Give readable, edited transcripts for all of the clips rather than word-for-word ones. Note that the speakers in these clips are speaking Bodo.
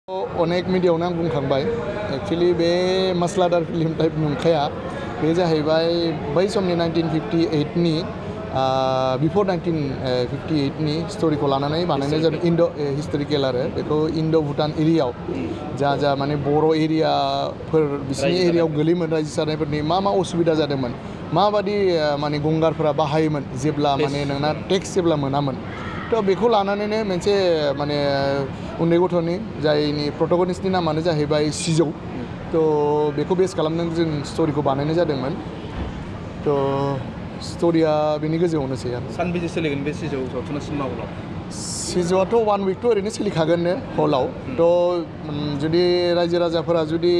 अनेक मिडियायावनो आं बुंखांबाय एक्चुअली बे मस्लादार फिल्म टाइप नंखाया बे जाहैबाय बै समनि 1958 नि बिफोर 1958 नि स्टोरीखौ लानानै बानायनाय जादों इन्ड' हिस्टोरिकेल आरो बेखौ इन्ड' भुटान एरियायाव जा माने बर' एरियाफोर बिसिनि एरियायाव गोलैयोमोन रायजो जानायफोरनि मा असुबिदा जादोंमोन माबादि माने गंगारफोरा बाहायोमोन जेब्ला माने नोंना टेक्स जेब्ला मोनामोन थ' बेखौ लानानैनो मोनसे माने उन्दै गथ'नि जायनि प्रटगनिस्टनि नामानो जाहैबाय सिजौ थ' बेखौ बेस खालामनानै जों स्टोरीखौ बानायनाय जादोंमोन थ' स्टोरीया बेनि गोजौआवनोसै आरो सानबेसे सोलिगोन बे सिजौ सावथुना सिनेमा हलाव सिजौआथ' 1 उइकथ' ओरैनो सोलिखागोननो हलाव थ' जुदि रायजो राजाफोरा जुदि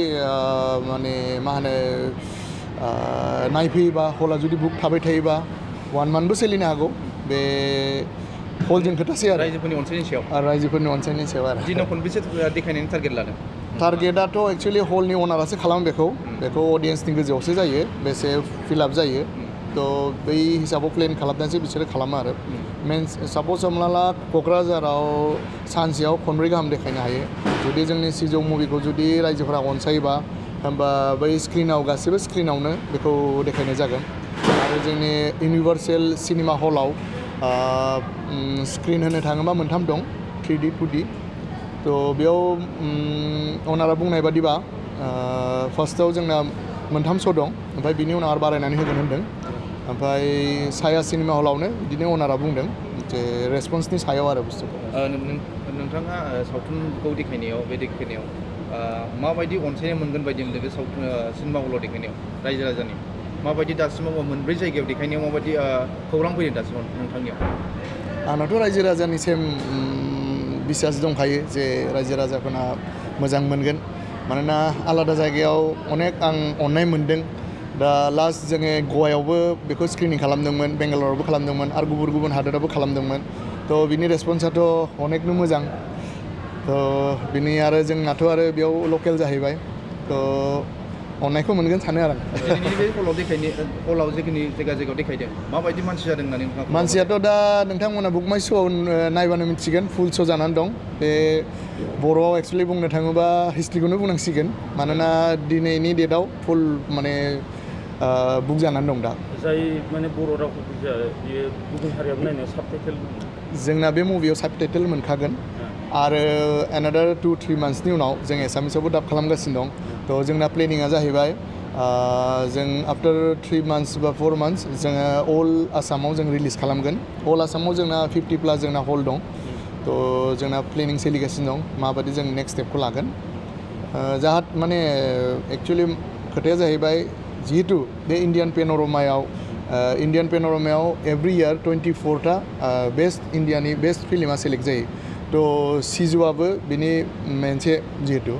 माने मा होनो नायफैयोबा हला जुदि बुक थाबाय थायोबा 1 मान्थबो सोलिनो हागौ बे हलजों खोथासै आरो रायजोफोरनि अनसायनायनि सायाव आरो दिनाव खनबेसे देखायनायनि टारगेट लादों टारगेटआथ' एक्चुअलि हलनि अनारासो खालामो बेखौ अडियेन्सनि गोजौआवसो जायो बेसे फिलआप जायो थ' बै हिसाबाव प्लेन खालामनानैसो बिसोरो खालामो आरो मेन्स साप'ज हमना ला क'क्राझाराव सानसेयाव 5 गाहाम देखायनो हायो जुदि जोंनि सिजौ मुभिखौ जुदि रायजोफोरा अनसायोबा होमबा बै स्क्रिनाव गासैबो स्क्रिनावनो बेखौ देखायनाय जागोन आरो जोंनि इउनिभार्सेल सिनेमा हलाव स्क्रिन होनो थाङोबा 3 दं 3D 2D थ' बेयाव अनारा बुंनाय बादिबा फार्स्टआव जोंना 3 श' दं ओमफ्राय बिनि उनाव आरो बारायनानै होगोन होनदों ओमफ्राय साया सिनेमा हलावनो बिदिनो अनारा बुंदों जे रेसपन्सनि सायाव आरो बुस्थुखौ नोंथाङा सावथुनखौ देखायनायाव माबायदि अनसायनाय मोनगोन बायदि मोनदों बे सावथुन सिनेमा हलाव देखायनायाव रायजो राजानि माबायदि दासिमाव 4 जायगायाव देखायनायाव माबायदि खौरां फैदों दासिमाव नोंथांनियाव आंनाथ' रायजो राजानि सेम बिसास दंखायो जे रायजो राजाफोरना मोजां मोनगोन मानोना आलादा जायगायाव अनेक आं अननाय मोनदों दा लास्ट जोङो गवायावबो बेखौ स्क्रिनिं खालामदोंमोन बेंगालरावबो खालामदोंमोन आरो गुबुन हादोरावबो खालामदोंमोन थ' बिनि रेसपन्सआथ' अनेकनो मोजां थ' बिनि आरो जोंनाथ' आरो बेयाव लकेल जाहैबाय थ' अननायखौ मोनगोन सानो आरो दिनैनि बे हलाव जेखिनि जायगायाव देखायदों माबायदि मानसि जादों होननानै नोंथाङा मानसियाथ' दा नोंथांमोना बुक माइ श'आव नायबानो मिथिगोन फुल श' जानानै दं बे बर'आव एक्सुवेलि बुंनो थाङोबा हिस्ट्रिखौनो बुंनांसिगोन मानोना दिनैनि डेटआव फुल माने बुक जानानै दं दा जाय माने बर' रावखौ बुजिया बियो गुबुन हारियाबो नायनो साबटाइटेल जोंना बे मुभियाव साबटाइटेल मोनखागोन आरो एनादार 2-3 मान्थ्सनि उनाव जों एसामिसावबो डाब खालामगासिनो दं थ' जोंना प्लेनिङा जाहैबाय जों आफ्टार 3 मान्थ्स बा 4 मान्थ्स जोङो अल आसामाव जों रिलिज खालामगोन अल आसामाव जोंना 50+ जोंना हल दं थ' जोंना प्लेनिं सोलिगासिनो दं माबायदि जों नेक्स्ट स्टेपखौ लागोन माने एक्चुवेलि खोथाया जाहैबाय जिहेतु बे इन्डियान पेन'रमायाव एभ्रि इयार 24टा इन्डियानि बेस्ट फिल्मा सेलेक्ट जायो थ' सिजुआबो बिनि मोनसे जिहेतु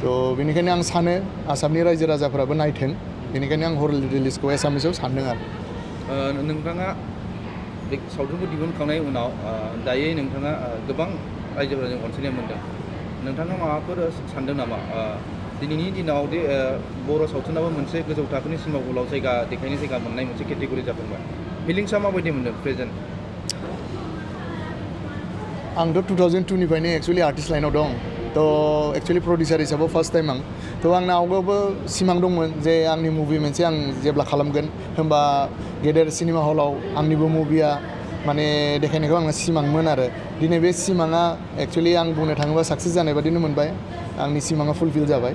थ' बेनिखायनो आं सानो आसामनि रायजो राजाफोराबो नायथों बेनिखायनो आं हर रिलिजखौ एसामिसाव सानदों आरो नोंथाङा बे सावथुनखौ दिहुनखांनायनि उनाव दायो नोंथाङा गोबां रायजोफोरजों अनसायनाय मोनदों नोंथाङा माबाफोर सानदों नामा दिनैनि दिनाव दे बर' सावथुनाबो मोनसे गोजौ थाखोनि सिनेमा हलाव देखायनो जायगा मोननाय मोनसे केटेगरि जाफिनबाय फिलिंसआ माबायदि मोनदों प्रेजेन्ट आंथ' 2002 निफ्रायनो एक्चुवेलि आर्टिस्ट लाइनाव दं थ' एक्चुवेलि प्रडिउसार हिसाबै फार्स्ट टाइम आं थ' आंना आवगायावबो सिमां दंमोन जे आंनि मुभि मोनसे आं जेब्ला खालामगोन होमबा गेदेर सिनेमा हलाव आंनिबो मुभिया माने देखायनायखौ आंना सिमांमोन आरो दिनै बे सिमाङा एक्चुवेलि आं बुंनो थाङोबा साक्सेस जानाय बादिनो मोनबाय आंनि सिमाङा फुलफिल जाबाय